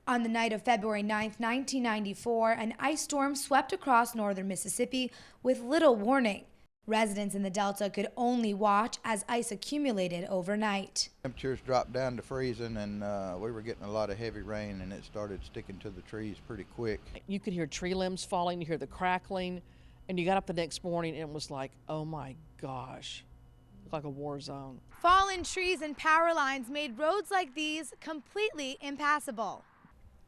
On the night of February 9th, 1994, an ice storm swept across northern Mississippi with little warning. Residents in the Delta could only watch as ice accumulated overnight. Temperatures dropped down to freezing, and we were getting a lot of heavy rain, and it started sticking to the trees pretty quick. You could hear tree limbs falling, you hear the crackling, and you got up the next morning and it was like, oh my gosh, like a war zone. Fallen trees and power lines made roads like these completely impassable.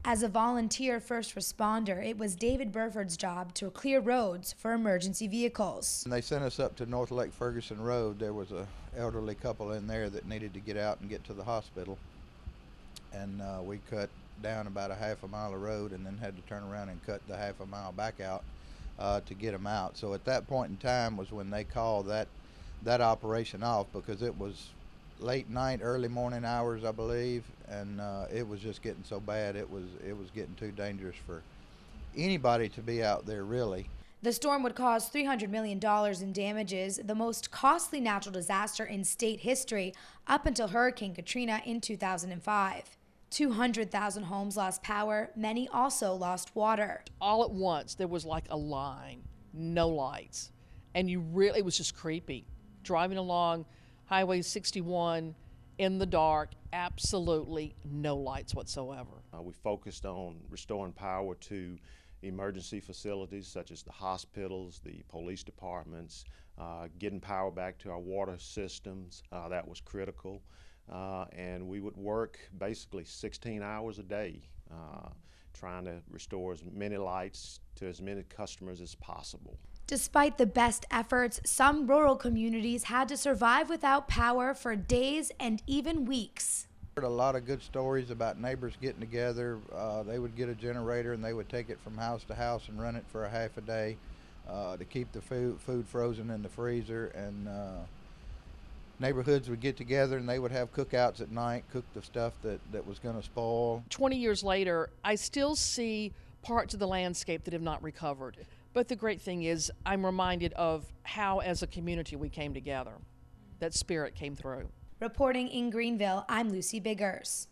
As a volunteer first responder, it was David Burford's job to clear roads for emergency vehicles. And they sent us up to North Lake Ferguson Road. There was an elderly couple in there that needed to get out and get to the hospital. And we cut down about a half a mile of road and then had to turn around and cut the half a mile back out to get them out. So at that point in time was when they called that operation off, because it was late night, early morning hours, I believe, and it was just getting so bad. It was getting too dangerous for anybody to be out there, really. The storm would cause $300 million in damages, the most costly natural disaster in state history up until Hurricane Katrina in 2005. 200,000 homes lost power. Many also lost water. All at once, there was like a line, no lights, and it was just creepy. Driving along Highway 61 in the dark, absolutely no lights whatsoever. We focused on restoring power to emergency facilities such as the hospitals, the police departments, getting power back to our water systems. That was critical. And we would work basically 16 hours a day trying to restore as many lights to as many customers as possible. Despite the best efforts, some rural communities had to survive without power for days and even weeks. Heard a lot of good stories about neighbors getting together. They would get a generator and they would take it from house to house and run it for a half a day to keep the food frozen in the freezer. And neighborhoods would get together and they would have cookouts at night, cook the stuff that was going to spoil. 20 years later, I still see parts of the landscape that have not recovered. But the great thing is I'm reminded of how, as a community, we came together. That spirit came through. Reporting in Greenville, I'm Lucy Biggers.